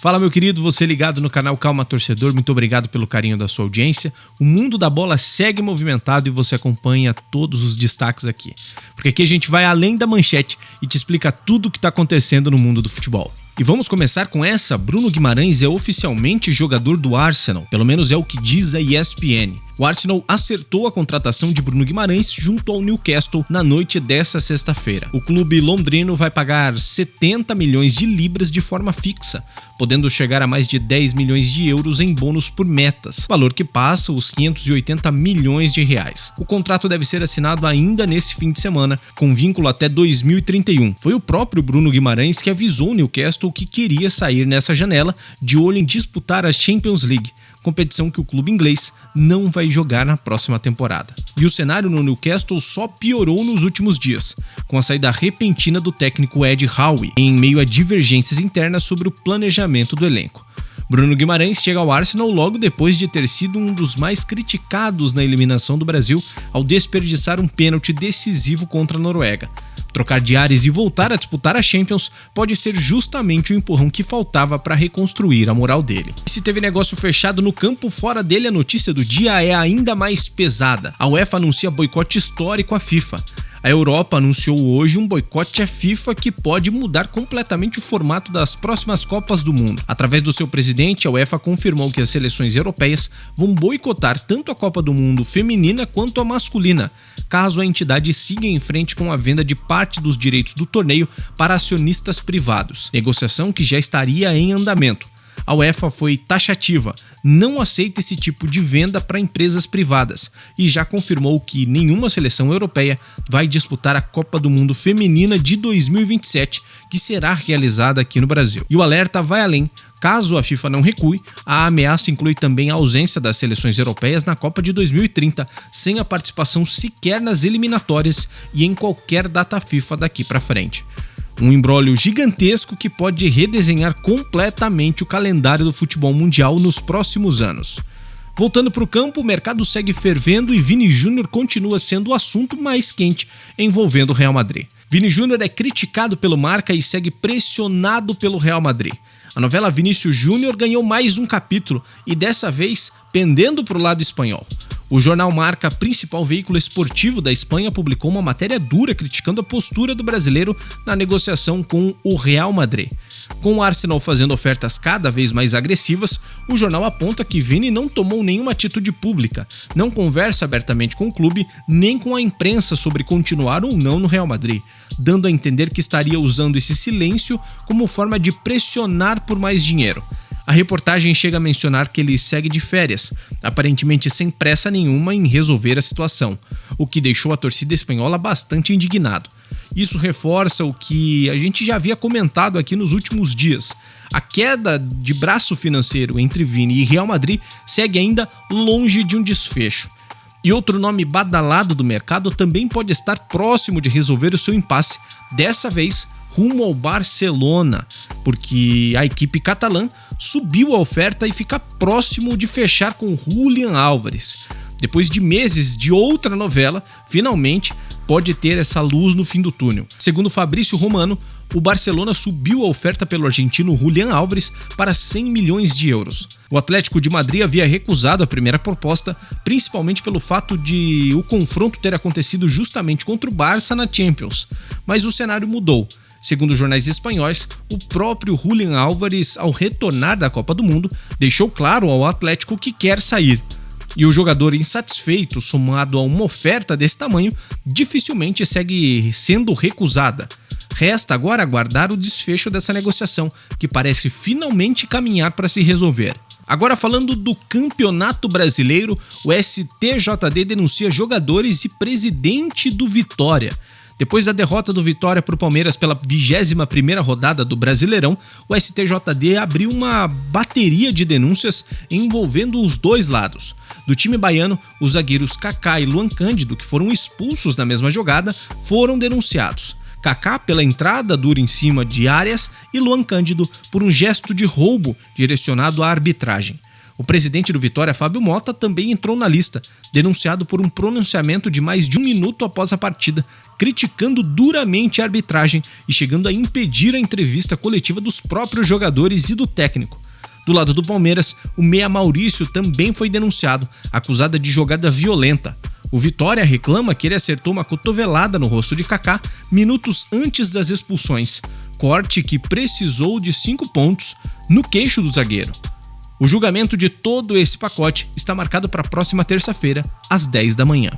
Fala, meu querido, você ligado no canal Calma Torcedor, muito obrigado pelo carinho da sua audiência. O mundo da bola segue movimentado e você acompanha todos os destaques aqui. Porque aqui a gente vai além da manchete e te explica tudo o que está acontecendo no mundo do futebol. E vamos começar com essa: Bruno Guimarães é oficialmente jogador do Arsenal, pelo menos é o que diz a ESPN. O Arsenal acertou a contratação de Bruno Guimarães junto ao Newcastle na noite dessa sexta-feira. O clube londrino vai pagar 70 milhões de libras de forma fixa, podendo chegar a mais de 10 milhões de euros em bônus por metas, valor que passa os 580 milhões de reais. O contrato deve ser assinado ainda nesse fim de semana, com vínculo até 2031. Foi o próprio Bruno Guimarães que avisou o Newcastle que queria sair nessa janela, de olho em disputar a Champions League, competição que o clube inglês não vai jogar na próxima temporada. E o cenário no Newcastle só piorou nos últimos dias, com a saída repentina do técnico Ed Howe, em meio a divergências internas sobre o planejamento do elenco. Bruno Guimarães chega ao Arsenal logo depois de ter sido um dos mais criticados na eliminação do Brasil ao desperdiçar um pênalti decisivo contra a Noruega. Trocar de ares e voltar a disputar a Champions pode ser justamente o empurrão que faltava para reconstruir a moral dele. E se teve negócio fechado no campo, fora dele a notícia do dia é ainda mais pesada. A UEFA anuncia boicote histórico à FIFA. A Europa anunciou hoje um boicote à FIFA que pode mudar completamente o formato das próximas Copas do Mundo. Através do seu presidente, a UEFA confirmou que as seleções europeias vão boicotar tanto a Copa do Mundo feminina quanto a masculina, caso a entidade siga em frente com a venda de parte dos direitos do torneio para acionistas privados, negociação que já estaria em andamento. A UEFA foi taxativa, não aceita esse tipo de venda para empresas privadas e já confirmou que nenhuma seleção europeia vai disputar a Copa do Mundo Feminina de 2027, que será realizada aqui no Brasil. E o alerta vai além. Caso a FIFA não recue, a ameaça inclui também a ausência das seleções europeias na Copa de 2030, sem a participação sequer nas eliminatórias e em qualquer data FIFA daqui para frente. Um imbróglio gigantesco que pode redesenhar completamente o calendário do futebol mundial nos próximos anos. Voltando para o campo, o mercado segue fervendo e Vini Júnior continua sendo o assunto mais quente envolvendo o Real Madrid. Vini Júnior é criticado pelo Marca e segue pressionado pelo Real Madrid. A novela Vinícius Júnior ganhou mais um capítulo e dessa vez pendendo para o lado espanhol. O jornal Marca, principal veículo esportivo da Espanha, publicou uma matéria dura criticando a postura do brasileiro na negociação com o Real Madrid. Com o Arsenal fazendo ofertas cada vez mais agressivas, o jornal aponta que Vini não tomou nenhuma atitude pública, não conversa abertamente com o clube nem com a imprensa sobre continuar ou não no Real Madrid, dando a entender que estaria usando esse silêncio como forma de pressionar por mais dinheiro. A reportagem chega a mencionar que ele segue de férias, aparentemente sem pressa nenhuma em resolver a situação, o que deixou a torcida espanhola bastante indignado. Isso reforça o que a gente já havia comentado aqui nos últimos dias. A queda de braço financeiro entre Vini e Real Madrid segue ainda longe de um desfecho. E outro nome badalado do mercado também pode estar próximo de resolver o seu impasse, dessa vez rumo ao Barcelona, porque a equipe catalã subiu a oferta e fica próximo de fechar com Julián Álvares. Depois de meses de outra novela, finalmente pode ter essa luz no fim do túnel. Segundo Fabrício Romano, o Barcelona subiu a oferta pelo argentino Julián Álvares para 100 milhões de euros. O Atlético de Madrid havia recusado a primeira proposta, principalmente pelo fato de o confronto ter acontecido justamente contra o Barça na Champions. Mas o cenário mudou. Segundo jornais espanhóis, o próprio Julián Álvares, ao retornar da Copa do Mundo, deixou claro ao Atlético que quer sair. E o jogador insatisfeito, somado a uma oferta desse tamanho, dificilmente segue sendo recusada. Resta agora aguardar o desfecho dessa negociação, que parece finalmente caminhar para se resolver. Agora falando do Campeonato Brasileiro, o STJD denuncia jogadores e presidente do Vitória. Depois da derrota do Vitória para o Palmeiras pela 21ª rodada do Brasileirão, o STJD abriu uma bateria de denúncias envolvendo os dois lados. Do time baiano, os zagueiros Kaká e Luan Cândido, que foram expulsos na mesma jogada, foram denunciados. Kaká pela entrada dura em cima de Arias e Luan Cândido por um gesto de roubo direcionado à arbitragem. O presidente do Vitória, Fábio Mota, também entrou na lista, denunciado por um pronunciamento de mais de 1 minuto após a partida, criticando duramente a arbitragem e chegando a impedir a entrevista coletiva dos próprios jogadores e do técnico. Do lado do Palmeiras, o meia Maurício também foi denunciado, acusado de jogada violenta. O Vitória reclama que ele acertou uma cotovelada no rosto de Kaká minutos antes das expulsões, corte que precisou de 5 pontos no queixo do zagueiro. O julgamento de todo esse pacote está marcado para a próxima terça-feira, às 10 da manhã.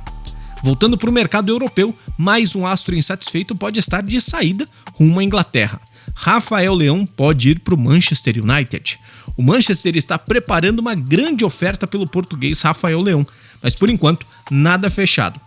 Voltando para o mercado europeu, mais um astro insatisfeito pode estar de saída rumo à Inglaterra. Rafael Leão pode ir para o Manchester United. O Manchester está preparando uma grande oferta pelo português Rafael Leão, mas por enquanto nada fechado.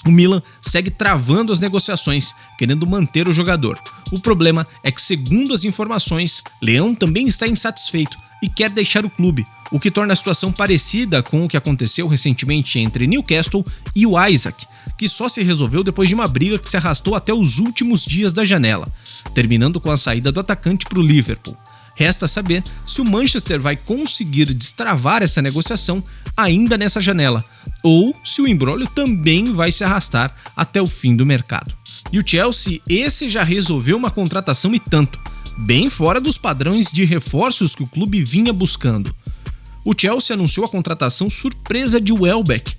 O Milan segue travando as negociações, querendo manter o jogador. O problema é que, segundo as informações, Leão também está insatisfeito e quer deixar o clube, o que torna a situação parecida com o que aconteceu recentemente entre Newcastle e o Isaac, que só se resolveu depois de uma briga que se arrastou até os últimos dias da janela, terminando com a saída do atacante para o Liverpool. Resta saber se o Manchester vai conseguir destravar essa negociação ainda nessa janela, ou se o imbróglio também vai se arrastar até o fim do mercado. E o Chelsea, esse já resolveu uma contratação e tanto, bem fora dos padrões de reforços que o clube vinha buscando. O Chelsea anunciou a contratação surpresa de Welbeck.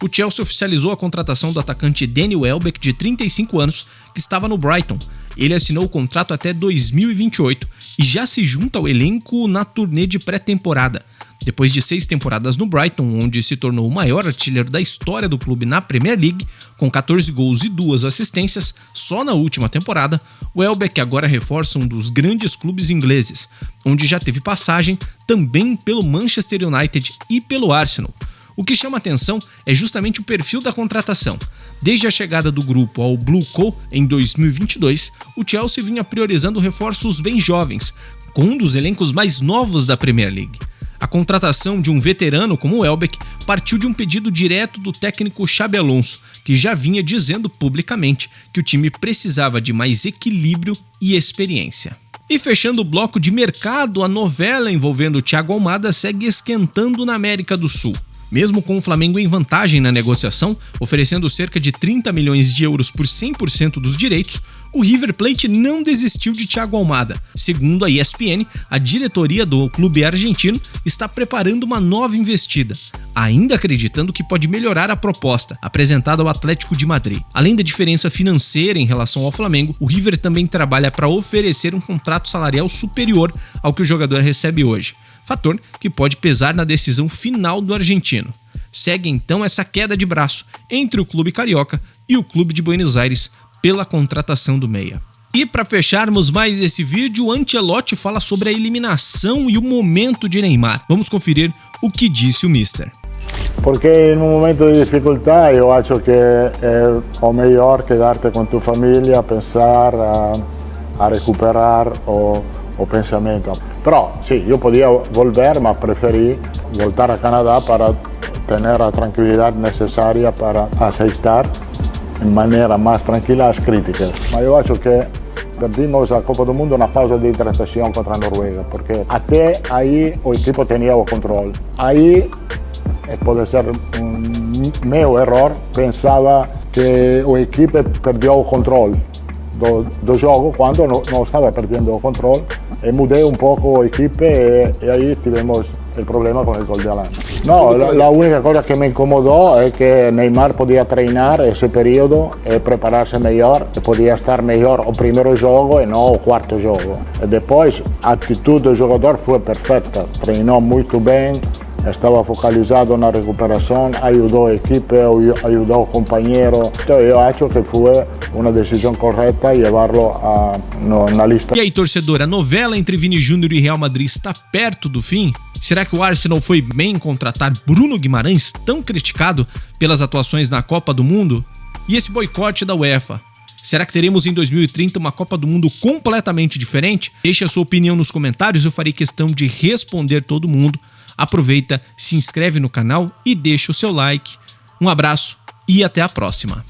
O Chelsea oficializou a contratação do atacante Danny Welbeck, de 35 anos, que estava no Brighton. Ele assinou o contrato até 2028 e já se junta ao elenco na turnê de pré-temporada. Depois de 6 temporadas no Brighton, onde se tornou o maior artilheiro da história do clube na Premier League, com 14 gols e 2 assistências só na última temporada, o Welbeck agora reforça um dos grandes clubes ingleses, onde já teve passagem também pelo Manchester United e pelo Arsenal. O que chama atenção é justamente o perfil da contratação. Desde a chegada do grupo ao Blue Co em 2022, o Chelsea vinha priorizando reforços bem jovens, com um dos elencos mais novos da Premier League. A contratação de um veterano como o Welbeck partiu de um pedido direto do técnico Xabi Alonso, que já vinha dizendo publicamente que o time precisava de mais equilíbrio e experiência. E fechando o bloco de mercado, a novela envolvendo o Thiago Almada segue esquentando na América do Sul. Mesmo com o Flamengo em vantagem na negociação, oferecendo cerca de 30 milhões de euros por 100% dos direitos, o River Plate não desistiu de Thiago Almada. Segundo a ESPN, a diretoria do clube argentino está preparando uma nova investida, ainda acreditando que pode melhorar a proposta apresentada ao Atlético de Madrid. Além da diferença financeira em relação ao Flamengo, o River também trabalha para oferecer um contrato salarial superior ao que o jogador recebe hoje, fator que pode pesar na decisão final do argentino. Segue então essa queda de braço entre o clube carioca e o clube de Buenos Aires pela contratação do meia. E para fecharmos mais esse vídeo, Ancelotti fala sobre a eliminação e o momento de Neymar. Vamos conferir o que disse o Mister. Porque em um momento de dificuldade eu acho que é o melhor quedar-te com tua família, pensar, a recuperar o pensamento. Però sì, io podia volver, ma preferi voltar a Canadá para ter a tranquilidade necessária para aceitar de maneira mais tranquila as críticas. Mas eu acho que perdimos a Copa do Mundo na pausa de hidratação contra a Noruega, porque até aí o equipo tinha o controle. Aí pode ser meu erro, pensava que o equipe perdeu o controle do jogo quando não estava perdendo o controle. E mudei um pouco a equipe e aí tivemos o problema com o gol de Haaland. Não, a única coisa que me incomodou é que Neymar podia treinar esse período e preparar-se melhor, e podia estar melhor o primeiro jogo e não o quarto jogo. E depois, a atitude do jogador foi perfeita, treinou muito bem, estava focalizado na recuperação, ajudou a equipe, ajudou o companheiro. Então eu acho que foi uma decisão correta levá-lo na lista. E aí, torcedor, a novela entre Vini Júnior e Real Madrid está perto do fim? Será que o Arsenal foi bem em contratar Bruno Guimarães, tão criticado pelas atuações na Copa do Mundo? E esse boicote da UEFA? Será que teremos em 2030 uma Copa do Mundo completamente diferente? Deixe a sua opinião nos comentários, eu farei questão de responder todo mundo. Aproveita, se inscreve no canal e deixa o seu like. Um abraço e até a próxima.